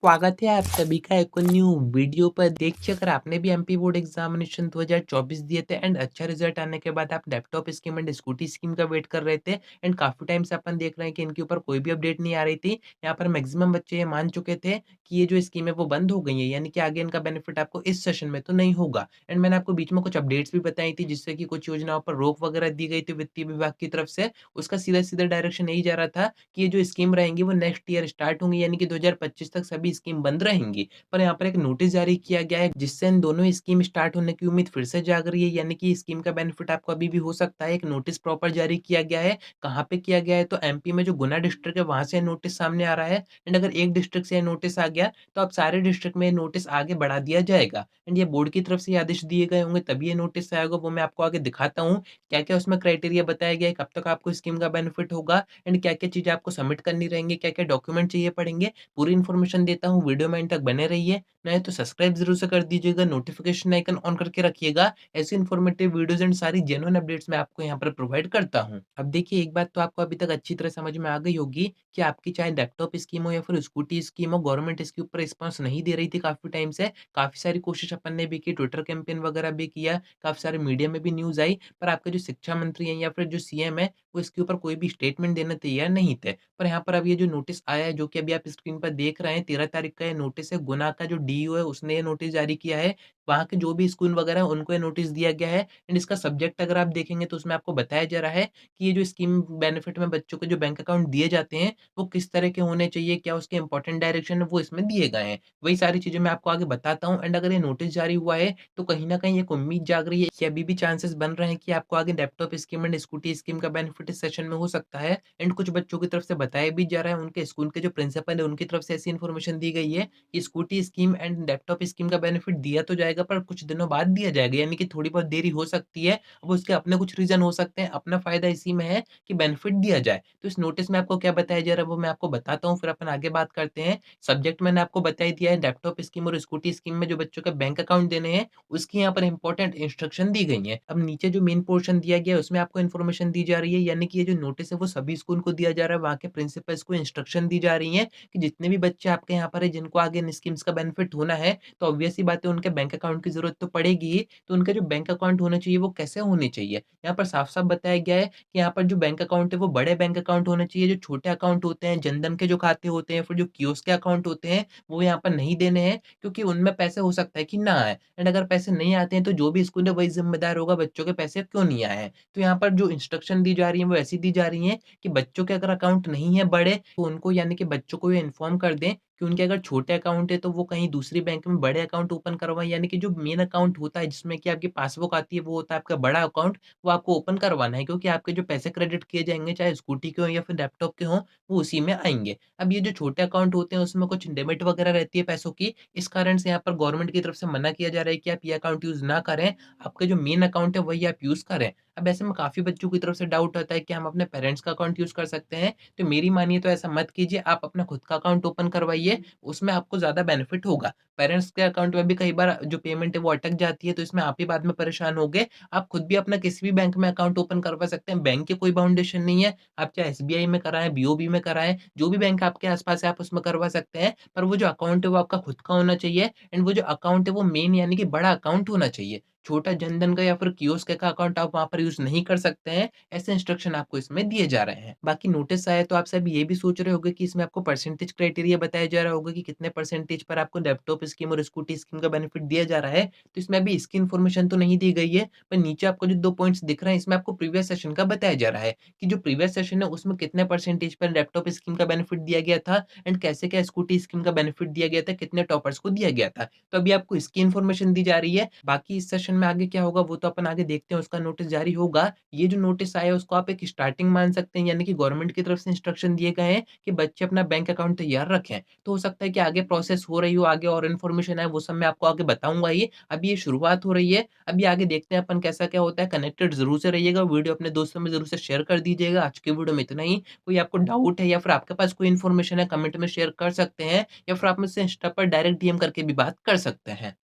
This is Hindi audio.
स्वागत है आप सभी का एक न्यू वीडियो पर। देखिए, अगर आपने भी एमपी बोर्ड एग्जामिनेशन 2024 दिए थे एंड अच्छा रिजल्ट आने के बाद आप laptop scheme and scooty scheme का वेट कर रहे थे एंड काफ़ी टाइम से अपन देख रहे हैं कि इनके ऊपर कोई भी अपडेट नहीं आ रही थी। यहाँ पर मैक्सिमम बच्चे ये मान चुके थे कि ये जो स्कीम है वो बंद हो गई है, यानी कि आगे इनका बेनिफिट आपको इस सेशन में तो नहीं होगा। एंड मैंने आपको बीच में कुछ अपडेट्स भी बताई थी जिससे कि कुछ योजनाओं पर रोक वगैरह दी गई थी वित्तीय विभाग की तरफ से। उसका सीधा-सीधा डायरेक्शन यही जा रहा था कि ये जो स्कीम रहेंगी वो नेक्स्ट ईयर स्टार्ट होंगी, यानी कि 2025 तक सभी स्कीम बंद रहेंगी। पर यहाँ पर एक नोटिस जारी किया गया है जिससे इन दोनों स्कीम स्टार्ट होने की उम्मीद फिर से जाग रही है, यानी कि स्कीम का बेनिफिट आपको अभी भी हो सकता है। एक नोटिस प्रॉपर जारी किया गया है। कहाँ पे किया गया है? तो एमपी में जो गुना डिस्ट्रिक्ट है वहाँ से नोटिस सामने आ रहा है। एंड अगर एक डिस्ट्रिक्ट से नोटिस आ गया तो अब सारे डिस्ट्रिक्ट में नोटिस आगे बढ़ा दिया जाएगा। एंड ये बोर्ड की तरफ से ये आदेश दिए गए होंगे तभी ये नोटिस आएगा, वो मैं आपको आगे दिखाता हूँ। क्या-क्या उसमें क्राइटेरिया बताया गया है, कब तक आपको स्कीम का बेनिफिट होगा एंड क्या-क्या चीज़ें आपको सबमिट करनी रहेंगी, क्या-क्या डॉक्यूमेंट चाहिए पड़ेंगे, पूरी इन्फॉर्मेशन देता हूँ। वीडियो में एंड तक बने रहिए। नए तो सब्सक्राइब ज़रूर से कर दीजिएगा, नोटिफ़िकेशन आइकन ऑन करके रखिएगा। ऐसी इन्फॉर्मेटिव वीडियोज़ एंड सारी जेन्युइन अपडेट्स मैं आपको यहाँ पर प्रोवाइड करता हूँ। अब देखिए, एक बात तो आपको अभी तक अच्छी तरह समझ में आ गई होगी कि आपकी चाहे लैपटॉप स्कीम हो या फिर स्कूटी स्कीम हो, गवर्नमेंट इसके ऊपर रिस्पॉन्स नहीं दे रही थी काफ़ी टाइम से। काफ़ी सारी कोशिश अपन ने भी की, ट्विटर कैंपेन वगैरह भी किया, काफ़ी सारे मीडिया में भी न्यूज़ आई, पर आपके जो शिक्षा मंत्री हैं या फिर जो सीएम है, वो इसके ऊपर कोई भी स्टेटमेंट देने तैयार नहीं थे। पर यहाँ पर अब ये जो नोटिस आया है, जो कि अभी आप स्क्रीन पर देख रहे हैं, 13 तारीख का ये नोटिस है। गुना का जो डीईओ है, उसने ये नोटिस जारी किया है। वहाँ के जो भी स्कूल वगैरह हैं, उनको ये नोटिस दिया गया है एंड इसका सब्जेक्ट अगर आप देखेंगे तो उसमें आपको बताया जा रहा है कि ये जो स्कीम बेनिफिट में बच्चों को जो बैंक अकाउंट दिए जाते हैं, वो किस तरह के होने चाहिए, क्या उसके इंपॉर्टेंट डायरेक्शन है, वो इसमें दिए गए हैं। वही सारी चीज़ें मैं आपको आगे बताता हूँ। एंड अगर ये नोटिस जारी हुआ है, तो कहीं न कहीं एक उम्मीद जाग रही है कि अभी भी चांसेस बन रहे हैं कि आपको आगे laptop scheme and scooty scheme का बेनिफिट इस सेशन में हो सकता है। एंड कुछ बच्चों की तरफ से बताया भी जा रहा है, उनके स्कूल के जो प्रिंसिपल है, उनकी तरफ से ऐसी इन्फॉर्मेशन दी गई है कि scooty scheme and laptop scheme का बेनिफिट दिया तो जाएगा पर कुछ दिनों बाद दिया जाएगा, यानी कि थोड़ी बहुत देरी हो सकती है। अब उसके अपने कुछ रीज़न हो सकते हैं, अपना फ़ायदा इसी में है कि बेनिफिट दिया जाए। तो इस नोटिस में आपको क्या बताया जा रहा है वो मैं आपको बताता हूँ, फिर अपन आगे बात करते हैं। सब्जेक्ट मैंने आपको बता ही दिया है, लैपटॉप स्कीम और स्कूटी स्कीम में जो बच्चों के बैंक अकाउंट देने हैं, उसकी यहाँ पर इंपॉर्टेंट इंस्ट्रक्शन दी गई हैं। अब नीचे जो मेन पोर्शन दिया गया है उसमें आपको इन्फॉर्मेशन दी जा रही है, यानी कि ये जो नोटिस है वो सभी स्कूल को दिया जा रहा है, वहाँ के प्रिंसिपल्स को इंस्ट्रक्शन दी जा रही हैं कि जितने भी बच्चे आपके यहाँ पर हैं जिनको आगे इन स्कीम्स का बेनिफिट होना है, तो ऑब्वियस सी बात है उनके बैंक अकाउंट की ज़रूरत तो पड़ेगी ही। तो उनके जो बैंक अकाउंट होने चाहिए वो कैसे होने चाहिए? यहाँ पर साफ-साफ बताया गया है कि यहाँ पर जो बैंक अकाउंट है वो बड़े बैंक अकाउंट होने चाहिए, जो छोटे अकाउंट होते हैं, जनधन के जो खाते होते हैं, फिर जो कियोस्क के अकाउंट होते हैं, वो यहाँ पर नहीं देने हैं, क्योंकि उनमें पैसे हो सकता है कि ना आए। एंड अगर पैसे नहीं आते हैं तो जो भी स्कूल है वही ज़िम्मेदार होगा बच्चों के पैसे क्यों नहीं आए हैं। तो यहाँ पर जो इंस्ट्रक्शन दी जा रही है वो ऐसी दी जा रही हैं कि बच्चों के अगर अकाउंट नहीं है बड़े, तो उनको यानी कि बच्चों को ये इन्फॉर्म कर दें कि उनके अगर छोटे अकाउंट है तो वो कहीं दूसरी बैंक में बड़े अकाउंट ओपन करवाएँ, यानी कि जो मेन अकाउंट होता है जिसमें कि आपकी पासबुक आती है वो होता है आपका बड़ा अकाउंट, वो आपको ओपन करवाना है, क्योंकि आपके जो पैसे क्रेडिट किए जाएँगे चाहे स्कूटी के हों या फिर लैपटॉप के हों, वो उसी में आएँगे। अब ये जो छोटे अकाउंट होते हैं उसमें कुछ लिमिट वगैरह रहती है पैसों की, इस कारण से यहाँ पर गवर्नमेंट की तरफ से मना किया जा रहा है कि आप ये अकाउंट यूज़ ना करें, आपका जो मेन अकाउंट है वही आप यूज़ करें। अब ऐसे में काफ़ी बच्चों की तरफ से डाउट आता है कि हम अपने पेरेंट्स का अकाउंट यूज़ कर सकते हैं, तो मेरी मानिए तो ऐसा मत कीजिए, आप अपना खुद का अकाउंट ओपन करवाइए, उसमें आपको ज़्यादा बेनिफिट होगा। पेरेंट्स के अकाउंट में भी कई बार जो पेमेंट है वो अटक जाती है, तो इसमें आप ही बाद में परेशान होगे। आप खुद भी अपना किसी भी बैंक में अकाउंट ओपन करवा सकते हैं, बैंक की कोई बाउंडेशन नहीं है। आप चाहे एसबीआई में कराएँ, बीओबी में कराएँ, जो भी बैंक आपके आस-पास है आप उसमें करवा सकते हैं, पर वो जो अकाउंट है वो आपका खुद का होना चाहिए एंड वो जो अकाउंट है वो मेन यानी कि बड़ा अकाउंट होना चाहिए। छोटा जनधन का या फिर कियोस्क का अकाउंट आप वहाँ पर यूज़ नहीं कर सकते हैं, ऐसे इंस्ट्रक्शन आपको इसमें दिए जा रहे हैं। बाकी नोटिस आया तो आप सब ये भी सोच रहे होंगे कि इसमें आपको परसेंटेज क्राइटेरिया बताया जा रहा होगा कि कितने परसेंटेज पर आपको लैपटॉप स्कीम और स्कूटी स्कीम का बेनिफिट दिया जा रहा है। तो इसमें अभी इसकी इन्फॉर्मेशन तो नहीं दी गई है, पर नीचे आपको जो 2 पॉइंट्स दिख रहे हैं इसमें आपको प्रीवियस सेशन का बताया जा रहा है कि जो प्रीवियस सेशन है उसमें कितने परसेंटेज पर लैपटॉप स्कीम का बेनिफिट दिया गया था एंड कैसे क्या स्कूटी स्कीम का बेनिफिट दिया गया था, कितने टॉपर्स को दिया गया था। तो अभी आपको इसकी इन्फॉर्मेशन दी जा रही है। बाकी इस सेशन में आगे क्या होगा वो तो अपन आगे देखते हैं, उसका नोटिस जारी होगा। ये जो नोटिस आया है उसको आप एक स्टार्टिंग मान सकते हैं, यानी कि गवर्नमेंट की तरफ से इंस्ट्रक्शन दिए गए हैं कि बच्चे अपना बैंक अकाउंट तैयार रखें। तो हो सकता है कि आगे प्रोसेस हो रही हो, आगे और इन्फॉर्मेशन आए वो सब मैं आपको आगे बताऊँगा ही। अभी ये शुरुआत हो रही है, अभी आगे देखते हैं अपन कैसा क्या होता है। कनेक्टेड ज़रूर से रहिएगा, वीडियो अपने दोस्तों में ज़रूर से शेयर कर दीजिएगा। आज की वीडियो में इतना ही। कोई आपको डाउट है या फिर आपके पास कोई इन्फॉर्मेशन है, कमेंट में शेयर कर सकते हैं या फिर आप मुझसे इंस्टा पर डायरेक्ट डीएम करके भी बात कर सकते हैं।